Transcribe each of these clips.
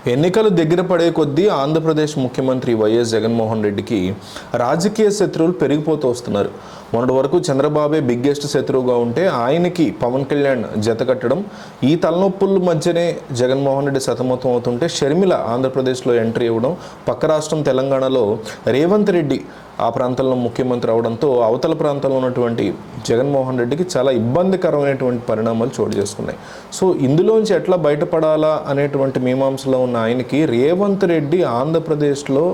ఎన్నికలు దగ్గర పడే కొద్దీ ఆంధ్రప్రదేశ్ ముఖ్యమంత్రి వైఎస్ జగన్మోహన్ రెడ్డికి రాజకీయ శత్రువులు పెరిగిపోతూ వస్తున్నారు. మొన్నటి వరకు చంద్రబాబే బిగ్గెస్ట్ శత్రువుగా ఉంటే ఆయనకి పవన్ కళ్యాణ్ జతకట్టడం, ఈ తలనొప్పుల మధ్యనే జగన్మోహన్ రెడ్డి సతమతం అవుతుంటే షర్మిల ఆంధ్రప్రదేశ్లో ఎంట్రీ ఇవ్వడం, పక్క రాష్ట్రం తెలంగాణలో రేవంత్ రెడ్డి ఆ ప్రాంతంలో ముఖ్యమంత్రి అవడంతో అవతల ప్రాంతంలో ఉన్నటువంటి జగన్మోహన్ రెడ్డికి చాలా ఇబ్బందికరమైనటువంటి పరిణామాలు చోటు చేసుకున్నాయి. సో ఇందులోంచి ఎట్లా బయటపడాలా అనేటువంటి మీమాంసలో ఉన్న ఆయనకి రేవంత్ రెడ్డి ఆంధ్రప్రదేశ్లో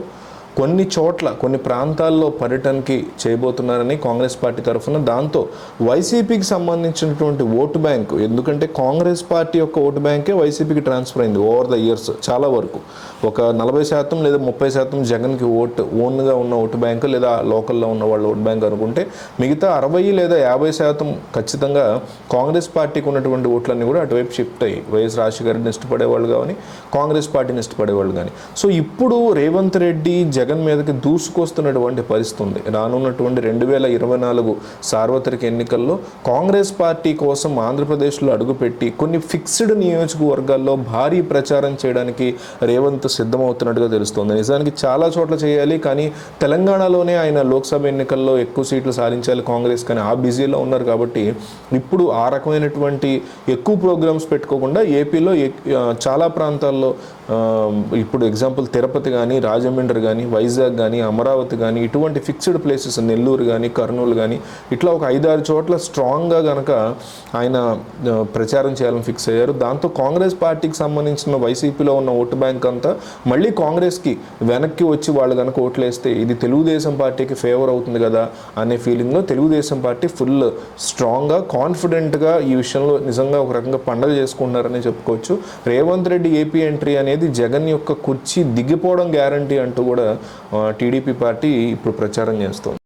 కొన్ని చోట్ల కొన్ని ప్రాంతాల్లో పర్యటనకి చేయబోతున్నారని కాంగ్రెస్ పార్టీ తరఫున, దాంతో వైసీపీకి సంబంధించినటువంటి ఓటు బ్యాంకు, ఎందుకంటే కాంగ్రెస్ పార్టీ యొక్క ఓటు బ్యాంకే వైసీపీకి ట్రాన్స్ఫర్ అయింది ఓవర్ ద ఇయర్స్. చాలా వరకు ఒక 40% లేదా 30% జగన్కి ఓన్గా ఉన్న ఓటు బ్యాంకు లేదా లోకల్లో ఉన్న వాళ్ళ ఓటు బ్యాంక్ అనుకుంటే, మిగతా 60 లేదా 50% ఖచ్చితంగా కాంగ్రెస్ పార్టీకి ఉన్నటువంటి ఓట్లన్నీ కూడా అటువైపు షిఫ్ట్ అయ్యి వైఎస్ రాజశేఖర ఇష్టపడేవాళ్ళు కానీ కాంగ్రెస్ పార్టీని ఇష్టపడేవాళ్ళు కానీ. సో ఇప్పుడు రేవంత్ రెడ్డి జగన్ మీదకి దూసుకొస్తున్నటువంటి పరిస్థితి ఉంది. రానున్నటువంటి 2024 సార్వత్రిక ఎన్నికల్లో కాంగ్రెస్ పార్టీ కోసం ఆంధ్రప్రదేశ్లో అడుగుపెట్టి కొన్ని ఫిక్స్డ్ నియోజకవర్గాల్లో భారీ ప్రచారం చేయడానికి రేవంత్ సిద్ధమవుతున్నట్టుగా తెలుస్తోంది. నిజానికి చాలా చోట్ల చేయాలి, కానీ తెలంగాణలోనే ఆయన లోక్సభ ఎన్నికల్లో ఎక్కువ సీట్లు సాధించాలి కాంగ్రెస్, కానీ ఆ బిజీలో ఉన్నారు. కాబట్టి ఇప్పుడు ఆ రకమైనటువంటి ఎక్కువ ప్రోగ్రామ్స్ పెట్టుకోకుండా ఏపీలో చాలా ప్రాంతాల్లో, ఇప్పుడు ఎగ్జాంపుల్ తిరుపతి కానీ, రాజమండ్రి కానీ, వైజాగ్ కానీ, అమరావతి కానీ, ఇటువంటి ఫిక్స్డ్ ప్లేసెస్, నెల్లూరు కానీ, కర్నూలు కానీ, ఇట్లా ఒక 5-6 చోట్ల స్ట్రాంగ్గా కనుక ఆయన ప్రచారం చేయాలని ఫిక్స్ అయ్యారు. దాంతో కాంగ్రెస్ పార్టీకి సంబంధించిన వైసీపీలో ఉన్న ఓటు బ్యాంక్ అంతా మళ్ళీ కాంగ్రెస్కి వెనక్కి వచ్చి వాళ్ళు కనుక ఓట్లు వేస్తే ఇది తెలుగుదేశం పార్టీకి ఫేవర్ అవుతుంది కదా అనే ఫీలింగ్లో తెలుగుదేశం పార్టీ ఫుల్ స్ట్రాంగ్గా, కాన్ఫిడెంట్గా ఈ విషయంలో నిజంగా ఒక రకంగా పండగ చేసుకుంటున్నారని చెప్పుకోవచ్చు. రేవంత్ రెడ్డి ఏపీ ఎంట్రీ అనేది జగన్ యొక్క కుర్చీ దిగిపోవడం గ్యారంటీ అంటూ కూడా టీడీపీ పార్టీ ఇప్పుడు ప్రచారం చేస్తోంది.